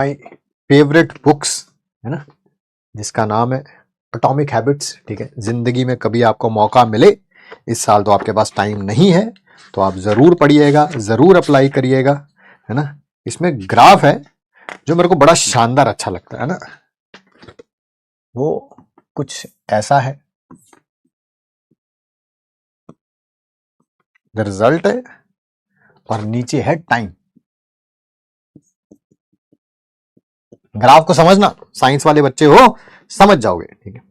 My favourite books है ना, जिसका नाम है एटॉमिक हैबिट्स। ठीक है, जिंदगी में कभी आपको मौका मिले, इस साल तो आपके पास टाइम नहीं है, तो आप जरूर पढ़िएगा, जरूर अप्लाई करिएगा, है ना। इसमें ग्राफ है जो मेरे को बड़ा शानदार अच्छा लगता है ना, वो कुछ ऐसा है, रिजल्ट है और नीचे है टाइम। ग्राफ को समझना, साइंस वाले बच्चे हो समझ जाओगे। ठीक है,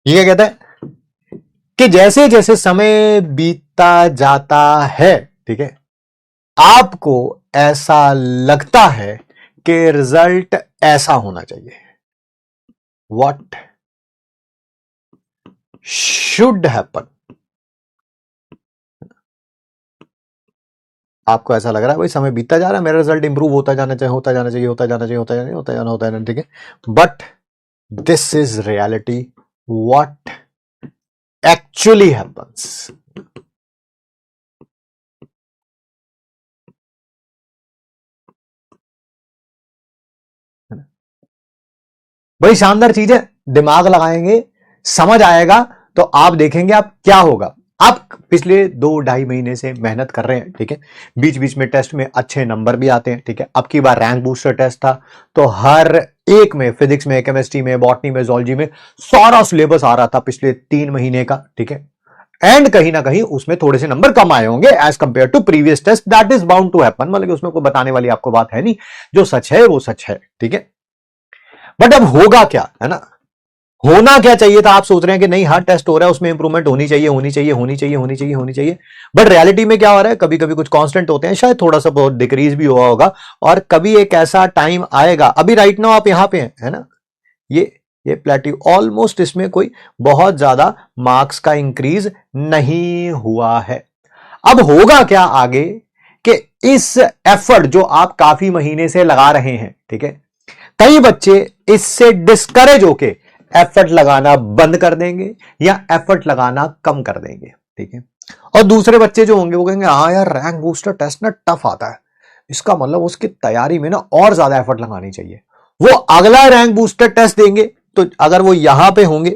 ये क्या कहता है कि जैसे जैसे समय बीतता जाता है, ठीक है, आपको ऐसा लगता है कि रिजल्ट ऐसा होना चाहिए, व्हाट शुड हैपन। आपको ऐसा लग रहा है भाई समय बीतता जा रहा है, मेरा रिजल्ट इंप्रूव होता जाना चाहिए, होता जाना चाहिए, होता जाना चाहिए, होता जाना, होता जाना, होता जाना, ठीक है, but this is reality, what actually happens. बड़ी शानदार चीज है, दिमाग लगाएंगे समझ आएगा, तो आप देखेंगे आप क्या होगा। आप पिछले 2-2.5 महीने से मेहनत कर रहे हैं, ठीक है, बीच बीच में टेस्ट में अच्छे नंबर भी आते हैं, ठीक है। अब की बार रैंक बूस्टर टेस्ट था, तो हर एक में, फिजिक्स में, केमिस्ट्री में, बॉटनी में, जूलॉजी में सारा सिलेबस आ रहा था पिछले 3 महीने का, ठीक है। एंड कहीं ना कहीं उसमें थोड़े से नंबर कम आए होंगे as compare to previous test, that is bound to happen, मतलब उसमें कोई बताने वाली आपको बात है नहीं, जो सच है वो सच है, ठीक है। बट अब होगा क्या, है ना, होना क्या चाहिए था। आप सोच रहे हैं कि नहीं हर टेस्ट हो रहा है उसमें इंप्रूवमेंट होनी चाहिए, होनी चाहिए, होनी चाहिए, होनी चाहिए, होनी चाहिए, बट रियलिटी में क्या हो रहा है, कभी कभी कुछ कांस्टेंट होते हैं, शायद थोड़ा सा बहुत डिक्रीज भी हुआ होगा, और कभी एक ऐसा टाइम आएगा, अभी राइट नाउ आप यहां पे हैं, है ना, ये प्लेट्यू ऑलमोस्ट, इसमें कोई बहुत ज्यादा मार्क्स का इंक्रीज नहीं हुआ है। अब होगा क्या आगे कि इस एफर्ट जो आप काफी महीने से लगा रहे हैं, ठीक है, कई बच्चे इससे डिस्करेज होके एफर्ट लगाना बंद कर देंगे या एफर्ट लगाना कम कर देंगे, ठीक है। और दूसरे बच्चे जो होंगे वो कहेंगे हाँ यार रैंक बूस्टर टेस्ट ना टफ आता है, इसका मतलब उसकी तैयारी में ना और ज्यादा एफर्ट लगानी चाहिए, वो अगला रैंक बूस्टर टेस्ट देंगे, तो अगर वो यहां पे होंगे,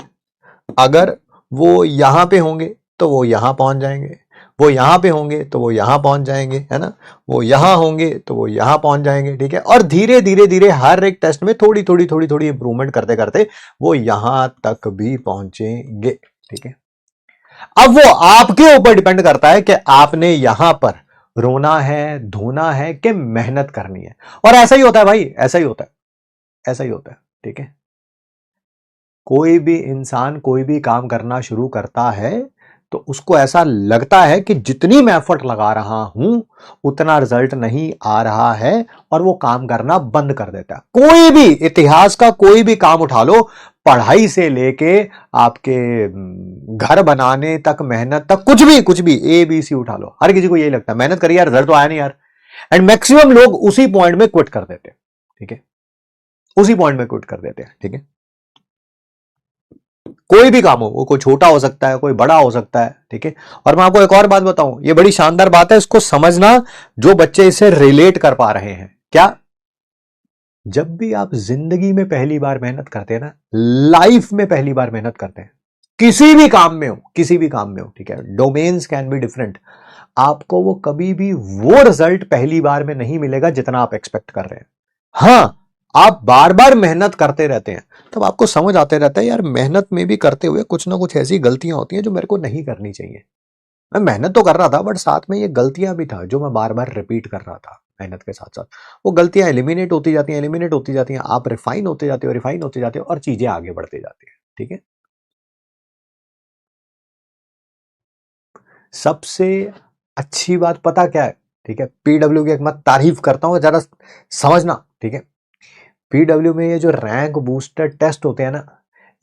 अगर वो यहां पे होंगे तो वो यहां पहुंच जाएंगे, वो यहां पे होंगे तो वो यहां पहुंच जाएंगे, है ना, वो यहां होंगे तो वो यहां पहुंच जाएंगे, ठीक है। और धीरे धीरे धीरे हर एक टेस्ट में थोड़ी थोड़ी थोड़ी थोड़ी इंप्रूवमेंट करते करते वो यहां तक भी पहुंचेंगे, ठीक है। अब वो आपके ऊपर डिपेंड करता है कि आपने यहां पर रोना है, धोना है, कि मेहनत करनी है। और ऐसा ही होता है भाई, ऐसा ही होता है, ऐसा ही होता है, ठीक है। कोई भी इंसान कोई भी काम करना शुरू करता है तो उसको ऐसा लगता है कि जितनी मैं एफर्ट लगा रहा हूं उतना रिजल्ट नहीं आ रहा है, और वो काम करना बंद कर देता है। कोई भी इतिहास का कोई भी काम उठा लो, पढ़ाई से लेके आपके घर बनाने तक, मेहनत तक, कुछ भी ABC उठा लो, हर किसी को यही लगता है मेहनत करी यार रिजल्ट तो आया नहीं यार, एंड मैक्सिमम लोग उसी पॉइंट में क्विट कर देते हैं, ठीक है, उसी पॉइंट में क्विट कर देते हैं, ठीक है। कोई भी काम हो, वो कोई छोटा हो सकता है, कोई बड़ा हो सकता है, ठीक है। और मैं आपको एक और बात बताऊं, ये बड़ी शानदार बात है, इसको समझना जो बच्चे इसे रिलेट कर पा रहे हैं। क्या, जब भी आप जिंदगी में पहली बार मेहनत करते हैं ना, लाइफ में पहली बार मेहनत करते हैं, किसी भी काम में हो, किसी भी काम में हो, ठीक है, डोमेन्स कैन बी डिफरेंट, आपको वो कभी भी वो रिजल्ट पहली बार में नहीं मिलेगा जितना आप एक्सपेक्ट कर रहे हैं। हां, आप बार बार मेहनत करते रहते हैं, तब आपको समझ आते रहता है यार मेहनत में भी करते हुए कुछ ना कुछ ऐसी गलतियां होती हैं जो मेरे को नहीं करनी चाहिए। मैं मेहनत तो कर रहा था बट साथ में ये गलतियां भी था जो मैं बार बार रिपीट कर रहा था, मेहनत के साथ साथ वो गलतियां एलिमिनेट होती जाती हैं, एलिमिनेट होती जाती हैं, आप रिफाइन होते जाते हो, रिफाइन होते जाते हो, और चीजें आगे बढ़ते जाती हैं, ठीक है। सबसे अच्छी बात पता क्या है, ठीक है, पीडब्ल्यू की एक मैं तारीफ करता हूं, जरा समझना, ठीक है। पीडब्ल्यू में ये जो रैंक बूस्टर टेस्ट होते हैं ना,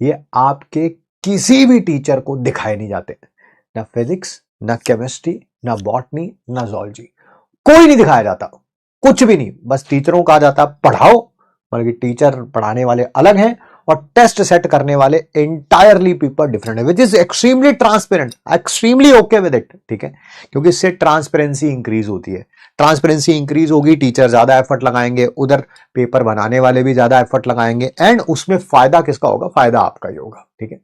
ये आपके किसी भी टीचर को दिखाए नहीं जाते, ना फिजिक्स, ना केमिस्ट्री, ना बॉटनी, ना जूलॉजी, कोई नहीं दिखाया जाता, कुछ भी नहीं, बस टीचरों का जाता पढ़ाओ, बल्कि टीचर पढ़ाने वाले अलग हैं और टेस्ट सेट करने वाले एंटायरली पीपल डिफरेंट है, which is extremely transparent, extremely okay with it, ठीक है, क्योंकि इससे ट्रांसपेरेंसी इंक्रीज होती है। ट्रांसपेरेंसी इंक्रीज होगी, टीचर ज्यादा एफर्ट लगाएंगे, उधर पेपर बनाने वाले भी ज्यादा एफर्ट लगाएंगे, एंड उसमें फायदा किसका होगा? फायदा आपका ही होगा, ठीक है।